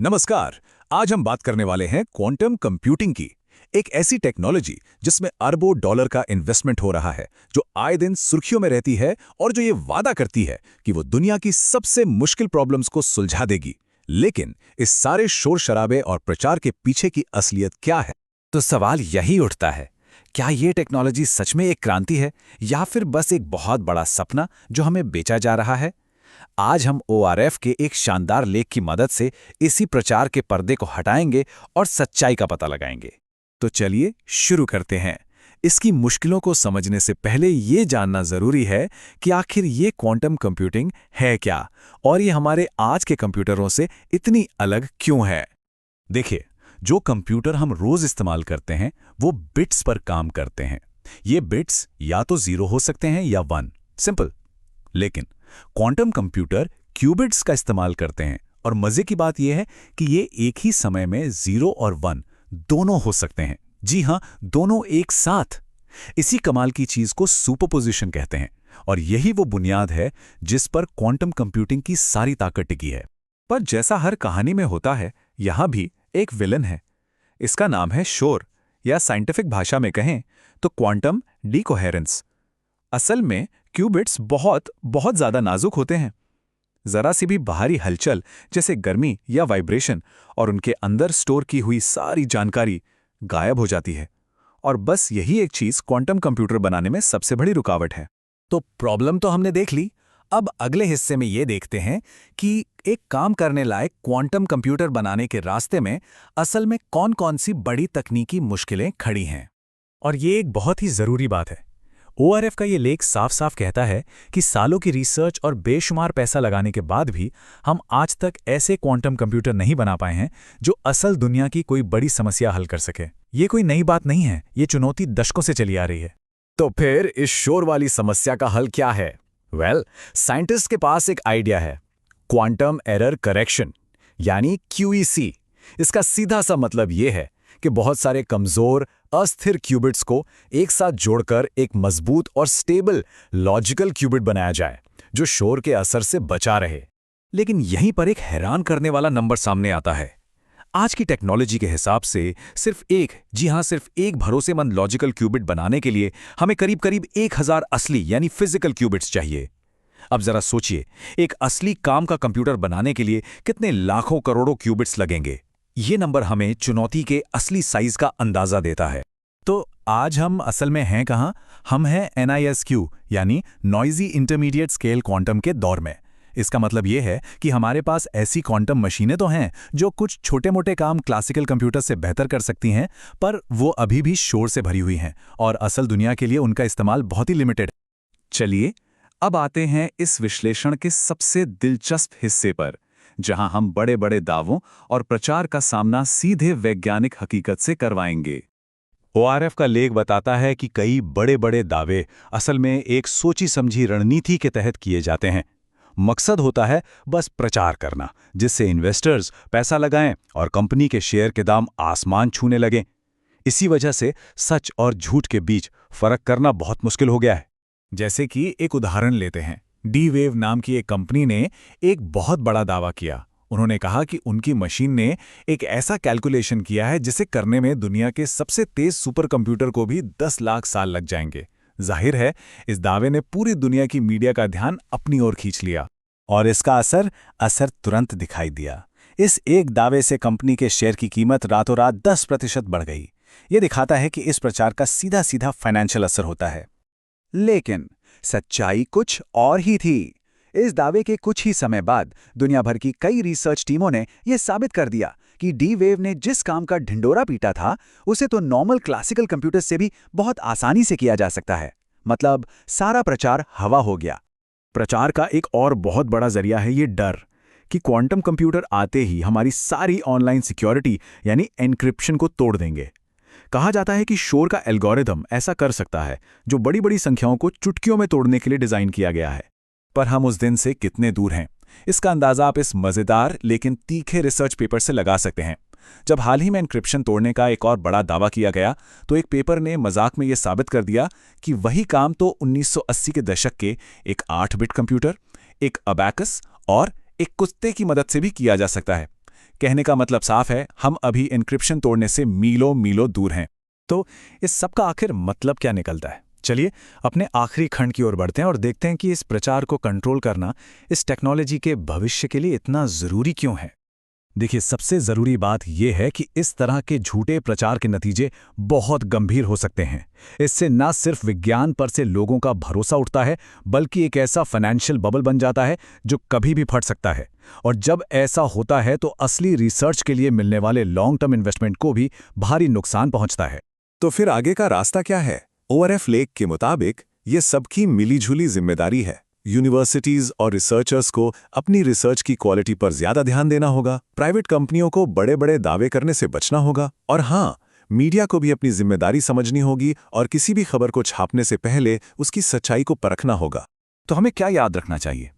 नमस्कार। आज हम बात करने वाले हैं क्वांटम कंप्यूटिंग की। एक ऐसी टेक्नोलॉजी जिसमें अरबों डॉलर का इन्वेस्टमेंट हो रहा है, जो आए दिन सुर्खियों में रहती है और जो ये वादा करती है कि वो दुनिया की सबसे मुश्किल प्रॉब्लम्स को सुलझा देगी। लेकिन इस सारे शोर शराबे और प्रचार के पीछे की असलियत क्या है? तो सवाल यही उठता है, क्या ये टेक्नोलॉजी सच में एक क्रांति है या फिर बस एक बहुत बड़ा सपना जो हमें बेचा जा रहा है? आज हम ओआरएफ के एक शानदार लेख की मदद से इसी प्रचार के पर्दे को हटाएंगे और सच्चाई का पता लगाएंगे। तो चलिए शुरू करते हैं। इसकी मुश्किलों को समझने से पहले ये जानना जरूरी है कि आखिर ये क्वांटम कंप्यूटिंग है क्या और ये हमारे आज के कंप्यूटरों से इतनी अलग क्यों है। देखिए, जो कंप्यूटर हम रोज इस्तेमाल करते हैं वो बिट्स पर काम करते हैं। ये बिट्स या तो 0 हो सकते हैं या 1, सिंपल। लेकिन क्वांटम कंप्यूटर क्यूबिट्स का इस्तेमाल करते हैं और मजे की बात यह है कि ये एक ही समय में 0 और 1 दोनों हो सकते हैं। जी हां, दोनों एक साथ। इसी कमाल की चीज को सुपरपोजिशन कहते हैं और यही वो बुनियाद है जिस पर क्वांटम कंप्यूटिंग की सारी ताकत टिकी है। पर जैसा हर कहानी में होता है, यहां भी एक विलन है। इसका नाम है शोर, या साइंटिफिक भाषा में कहें तो क्वांटम डिकोहेरेंस। असल में क्यूबिट्स बहुत बहुत ज्यादा नाजुक होते हैं। जरा सी भी बाहरी हलचल, जैसे गर्मी या वाइब्रेशन, और उनके अंदर स्टोर की हुई सारी जानकारी गायब हो जाती है। और बस यही एक चीज क्वांटम कंप्यूटर बनाने में सबसे बड़ी रुकावट है। तो प्रॉब्लम तो हमने देख ली। अब अगले हिस्से में ये देखते हैं कि एक काम करने लायक क्वांटम कंप्यूटर बनाने के रास्ते में असल में कौन-कौन सी बड़ी तकनीकी मुश्किलें खड़ी हैं। और ये एक बहुत ही जरूरी बात है। ओआरएफ का ये लेख साफ साफ कहता है कि सालों की रिसर्च और बेशुमार पैसा लगाने के बाद भी हम आज तक ऐसे क्वांटम कंप्यूटर नहीं बना पाए हैं जो असल दुनिया की कोई बड़ी समस्या हल कर सके। ये कोई नई बात नहीं है, ये चुनौती दशकों से चली आ रही है। तो फिर इस शोर वाली समस्या का हल क्या है? साइंटिस्ट के पास एक आइडिया है, क्वांटम एरर करेक्शन, यानी क्यूईसी। इसका सीधा सा मतलब ये है कि बहुत सारे कमजोर, अस्थिर क्यूबिट्स को एक साथ जोड़कर एक मजबूत और स्टेबल लॉजिकल क्यूबिट बनाया जाए, जो शोर के असर से बचा रहे। लेकिन यहीं पर एक हैरान करने वाला नंबर सामने आता है। आज की टेक्नोलॉजी के हिसाब से सिर्फ एक भरोसेमंद लॉजिकल क्यूबिट बनाने के लिए हमें करीब करीब 1000 असली यानी फिजिकल क्यूबिट्स चाहिए। अब जरा सोचिए, एक असली काम का कंप्यूटर बनाने के लिए कितने लाखों करोड़ों क्यूबिट्स लगेंगे। ये नंबर हमें चुनौती के असली साइज का अंदाजा देता है। तो आज हम असल में हैं कहाँ? हम हैं NISQ यानी नॉइजी इंटरमीडिएट स्केल क्वांटम के दौर में। इसका मतलब ये है कि हमारे पास ऐसी क्वांटम मशीनें तो हैं जो कुछ छोटे मोटे काम क्लासिकल कंप्यूटर से बेहतर कर सकती हैं, पर वो अभी भी शोर से भरी हुई हैं और असल दुनिया के लिए उनका इस्तेमाल बहुत ही लिमिटेड है। चलिए अब आते हैं इस विश्लेषण के सबसे दिलचस्प हिस्से पर, जहां हम बड़े बड़े दावों और प्रचार का सामना सीधे वैज्ञानिक हकीकत से करवाएंगे। ओआरएफ का लेख बताता है कि कई बड़े बड़े दावे असल में एक सोची समझी रणनीति के तहत किए जाते हैं। मकसद होता है बस प्रचार करना, जिससे इन्वेस्टर्स पैसा लगाएं और कंपनी के शेयर के दाम आसमान छूने लगें। इसी वजह से सच और झूठ के बीच फर्क करना बहुत मुश्किल हो गया है। जैसे कि एक उदाहरण लेते हैं। D-Wave नाम की एक कंपनी ने एक बहुत बड़ा दावा किया। उन्होंने कहा कि उनकी मशीन ने एक ऐसा कैलकुलेशन किया है जिसे करने में दुनिया के सबसे तेज सुपर कंप्यूटर को भी 10 लाख साल लग जाएंगे। जाहिर है, इस दावे ने पूरी दुनिया की मीडिया का ध्यान अपनी ओर खींच लिया और इसका असर तुरंत दिखाई दिया। इस एक दावे से कंपनी के शेयर की कीमत रातों रात 10% बढ़ गई। यह दिखाता है कि इस प्रचार का सीधा सीधा फाइनेंशियल असर होता है। लेकिन सच्चाई कुछ और ही थी। इस दावे के कुछ ही समय बाद दुनिया भर की कई रिसर्च टीमों ने यह साबित कर दिया कि D-Wave ने जिस काम का ढिंडोरा पीटा था, उसे तो नॉर्मल क्लासिकल कंप्यूटर से भी बहुत आसानी से किया जा सकता है। मतलब सारा प्रचार हवा हो गया। प्रचार का एक और बहुत बड़ा जरिया है ये डर कि क्वांटम कंप्यूटर आते ही हमारी सारी ऑनलाइन सिक्योरिटी यानी एन्क्रिप्शन को तोड़ देंगे। कहा जाता है कि शोर का एल्गोरिदम ऐसा कर सकता है जो बड़ी बड़ी संख्याओं को चुटकियों में तोड़ने के लिए डिजाइन किया गया है। पर हम उस दिन से कितने दूर हैं, इसका अंदाजा आप इस मजेदार लेकिन तीखे रिसर्च पेपर से लगा सकते हैं। जब हाल ही में एन्क्रिप्शन तोड़ने का एक और बड़ा दावा किया गया, तो एक पेपर ने मजाक में यह साबित कर दिया कि वही काम तो 1980 के दशक के एक 8 बिट कंप्यूटर, एक अबैकस और एक कुत्ते की मदद से भी किया जा सकता है। कहने का मतलब साफ है, हम अभी एन्क्रिप्शन तोड़ने से मीलों मीलों दूर हैं। तो इस सब का आखिर मतलब क्या निकलता है? चलिए अपने आखिरी खंड की ओर बढ़ते हैं और देखते हैं कि इस प्रचार को कंट्रोल करना इस टेक्नोलॉजी के भविष्य के लिए इतना ज़रूरी क्यों है। देखिए, सबसे ज़रूरी बात यह है कि इस तरह के झूठे प्रचार के नतीजे बहुत गंभीर हो सकते हैं। इससे न सिर्फ विज्ञान पर से लोगों का भरोसा उठता है, बल्कि एक ऐसा फाइनेंशियल बबल बन जाता है जो कभी भी फट सकता है। और जब ऐसा होता है तो असली रिसर्च के लिए मिलने वाले लॉन्ग टर्म इन्वेस्टमेंट को भी भारी नुकसान पहुंचता है। तो फिर आगे का रास्ता क्या है? ORF लेख के मुताबिक ये सबकी मिलीजुली जिम्मेदारी है। यूनिवर्सिटीज और रिसर्चर्स को अपनी रिसर्च की क्वालिटी पर ज्यादा ध्यान देना होगा, प्राइवेट कंपनियों को बड़े बड़े दावे करने से बचना होगा, और हाँ, मीडिया को भी अपनी जिम्मेदारी समझनी होगी और किसी भी खबर को छापने से पहले उसकी सच्चाई को परखना होगा। तो हमें क्या याद रखना चाहिए?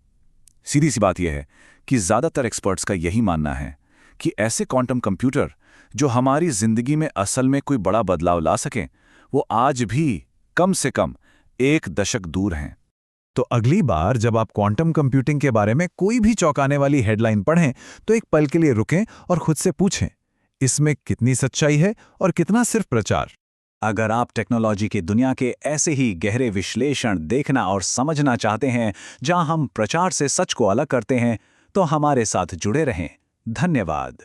सीधी सी बात यह है कि ज़्यादातर एक्सपर्ट्स का यही मानना है कि ऐसे क्वांटम कंप्यूटर जो हमारी जिंदगी में असल में कोई बड़ा बदलाव ला सकें, वो आज भी कम से कम 1 दशक दूर हैं। तो अगली बार जब आप क्वांटम कंप्यूटिंग के बारे में कोई भी चौंकाने वाली हेडलाइन पढ़ें, तो एक पल के लिए रुकें और खुद से पूछें, इसमें कितनी सच्चाई है और कितना सिर्फ प्रचार। अगर आप टेक्नोलॉजी की दुनिया के ऐसे ही गहरे विश्लेषण देखना और समझना चाहते हैं, जहां हम प्रचार से सच को अलग करते हैं, तो हमारे साथ जुड़े रहें। धन्यवाद।